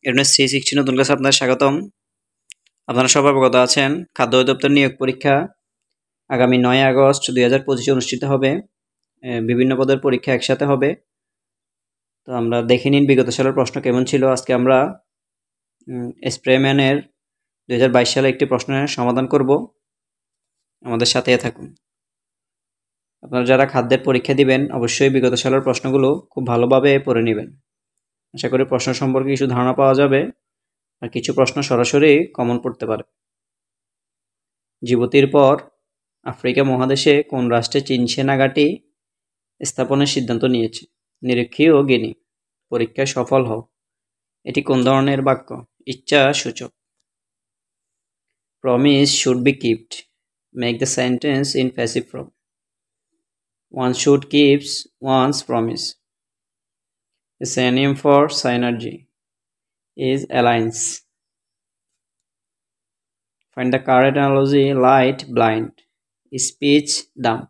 Unit 360 নতুন ক্লাসে আপনাদের স্বাগতম। আপনারা সবাই অবগত আছেন খাদ্য অধিদপ্তর নিয়োগ পরীক্ষা আগামী 9 আগস্ট 2025 অনুষ্ঠিত হবে। বিভিন্ন পদের পরীক্ষা একসাথে হবে। তো আমরা দেখে নিন বিগত সালের প্রশ্ন কেমন ছিল। আজকে আমরা স্প্রেম্যানের 2022 সালে একটি প্রশ্নের সমাধান করব। আমাদের সাথে থাকুন। আপনারা যারা খাদ্যের পরীক্ষা দিবেন অবশ্যই বিগত সালের প্রশ্নগুলো খুব ভালোভাবে পড়ে নেবেন। আশা করি প্রশ্ন সম্পর্কে কিছু ধারণা পাওয়া যাবে আর কিছু প্রশ্ন সরাসরি কমন পড়তে পারে। জিবুতির পর আফ্রিকা মহাদেশে কোন রাষ্ট্রে চীন সেনা ঘাঁটি স্থাপনের সিদ্ধান্ত নিয়েছে? নিরীক্ষীয় গিনি। পরীক্ষায় সফল হও। এটি কোন ধরনের বাক্য? ইচ্ছা সূচক। Promise should be kept. Make the sentence in passive form. One should keeps one's promise. A synonym for synergy is alliance. Find the correct analogy. Light, blind. Speech, dumb.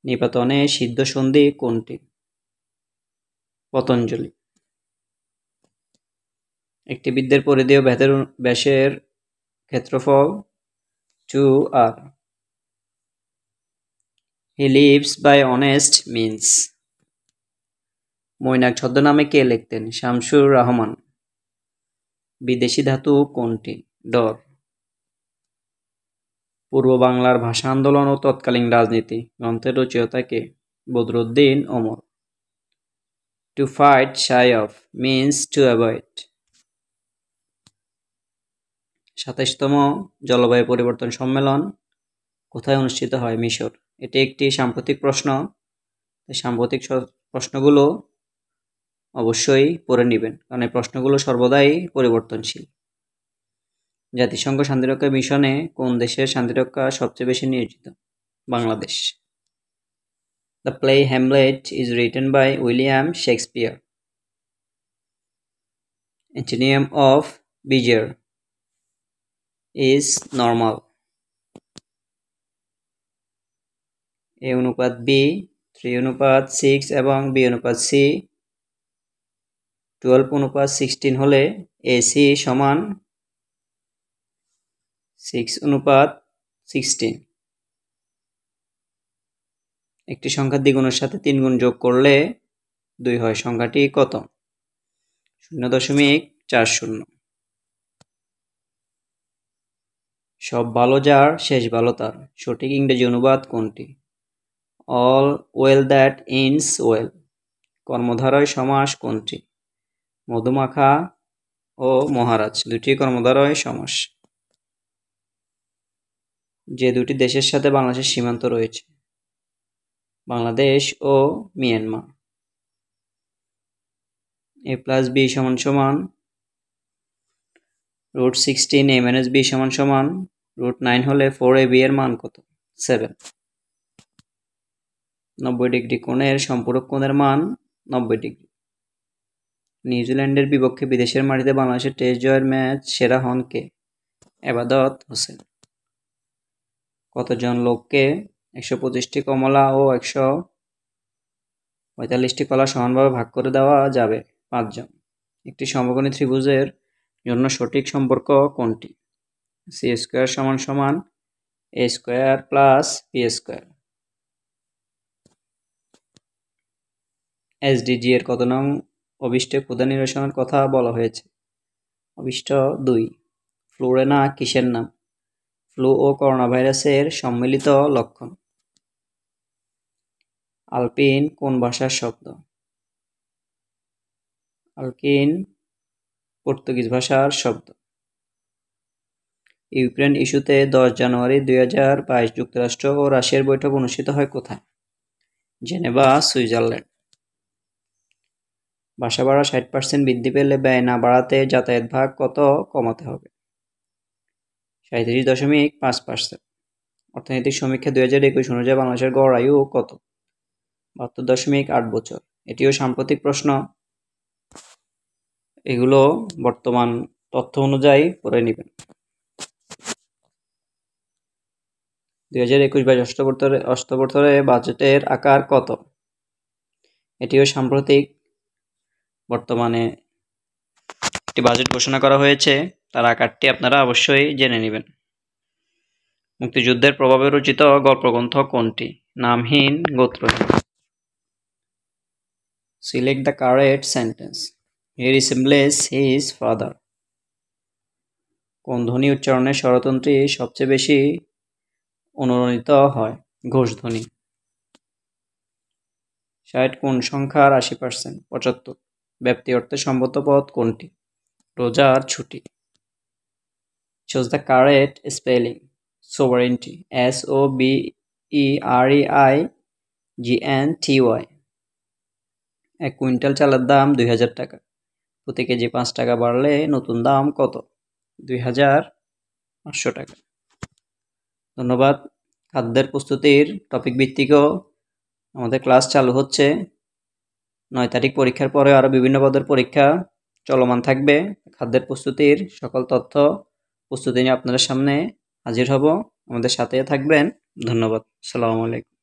নিপাতনে সিদ্ধ সন্ধি কোনটি? পতঞ্জলি। একটি বৃত্তের পরিধি ও ব্যাসের ক্ষেত্রফল 2r. He lives by honest means. Mainak ছদ্মনামে কে লিখতেন? শামসুর রহমান। বিদেশি ধাতু কোনটি? ডর। পূর্ব বাংলার ভাষা আন্দোলন ও তৎকালীন রাজনীতি গ্রন্থের রচয়িতা কে? Badruddin Omar. To fight shy of means to avoid. 27তম জলবায়ু পরিবর্তন সম্মেলন কোথায় অনুষ্ঠিত হয়? মিশর। এটি একটি সাম্প্রতিক প্রশ্ন। সাম্প্রতিক প্রশ্নগুলো অবশ্যই পড়ে নেবেন, কারণ এই প্রশ্নগুলো সর্বদাই পরিবর্তনশীল। জাতিসংঘ শান্তিরক্ষা মিশনে কোন দেশের শান্তিরক্ষা সবচেয়ে বেশি নিয়োজিত? Bangladesh. The play Hamlet is written by William Shakespeare. Antonym of Bezier is normal. A অনুপাত B, 3 অনুপাত 6 এবং B অনুপাত C 12 অনুপাত 16 হলে AC সমান 6 অনুপাত 16। একটি সংখ্যার দ্বিগুণের সাথে 3 গুণ যোগ করলে 2 হয়। সংখ্যাটি কত? 0.40। সব ভালো যার শেষ ভালো তার। সঠিক ইংরেজি অনুবাদ কোনটি? All well that ends well. কর্মধারয় সমাস কোনটি? মধুমাখা ও মহারাজ দুটি কর্মধারয় সমাস। যে দুটি দেশের সাথে বাংলাদেশের সীমান্ত রয়েছে? বাংলাদেশ ও মিয়ানমার। a plus b সমান সমান √16 a minus b সমান সমান √9 হলে 4ab এর মান কত? 7। 90 ডিগ্রি কোণের সম্পূরক কোণের মান 90 ডিগ্রি। নিউজিল্যান্ডের বিপক্ষে বিদেশের মাটিতে বাংলাদেশের টেস্ট জয়ের ম্যাচ সেরা হন কে? এবাদত হোসেন। কতজন লোককে 125টি কমলা ও 145টি কলা সমানভাবে ভাগ করে দেওয়া যাবে? 5 জন। একটি সমকোণী ত্রিভুজের জন্য সঠিক সম্পর্ক কোনটি? c² সমান সমান a² প্লাস b²। SDG এর কত নং অভিষ্টে ক্ষুধা নিরসনের কথা বলা হয়েছে? অভিষ্ট 2। ফ্লুরেনা কিসের নাম? ফ্লু ও করোনা ভাইরাসের সম্মিলিত লক্ষণ। আলপিন কোন ভাষার শব্দ? আলকিন পর্তুগিজ ভাষার শব্দ। ইউক্রেন ইস্যুতে 10 জানুয়ারি 2022 যুক্তরাষ্ট্র ও রাশিয়ার বৈঠক অনুষ্ঠিত হয় কোথায়? Geneva, Switzerland. বাসা ভাড়া 60% বৃদ্ধি পেলে ব্যয় না বাড়াতে যাতায়াত ভাগ কত কমাতে হবে? 37.5%। অর্থনৈতিক সমীক্ষা 2021 অনুযায়ী বাংলাদেশের গড় আয়ু কত? 72.8 বছর। এটিও সাম্প্রতিক প্রশ্ন। এগুলো বর্তমান তথ্য অনুযায়ী পড়ে নেবেন। 2021-22 অর্থবছরে বাজেটের আকার কত? এটিও সাম্প্রতিক, বর্তমানে একটি বাজেট ঘোষণা করা হয়েছে, তার আকারটি আপনারা অবশ্যই জেনে নেবেন। মুক্তিযুদ্ধের প্রভাবে রচিত গল্পগ্রন্থ কোনটি? নামহীন, গোত্রহীন। Select the correct sentence. He resembles his father. কোন ধ্বনি উচ্চারণে স্বরতন্ত্রী সবচেয়ে বেশি অনুরণিত হয়? ঘোষধ্বনি। 60 কোন সংখ্যার 80%? 75। ব্যাপ্তি অর্থে সম্মত পদ কোনটি? রোজার ছুটি। Choose the correct spelling. Sovereignty, SOBEREIGNTY। 1 quintal চালের দাম 2000 টাকা। প্রতি কেজি 5 টাকা বাড়লে নতুন দাম কত? 2500 টাকা। ধন্যবাদ। খাদ্যের প্রস্তুতির টপিক ভিত্তিকও আমাদের ক্লাস চালু হচ্ছে। 9 তারিখ পরীক্ষার পরে আরও বিভিন্ন পদের পরীক্ষা চলমান থাকবে। খাদ্যের প্রস্তুতির সকল তথ্য প্রস্তুতি নিয়ে আপনাদের সামনে হাজির হব। আমাদের সাথে থাকবেন। ধন্যবাদ। আসসালামু আলাইকুম।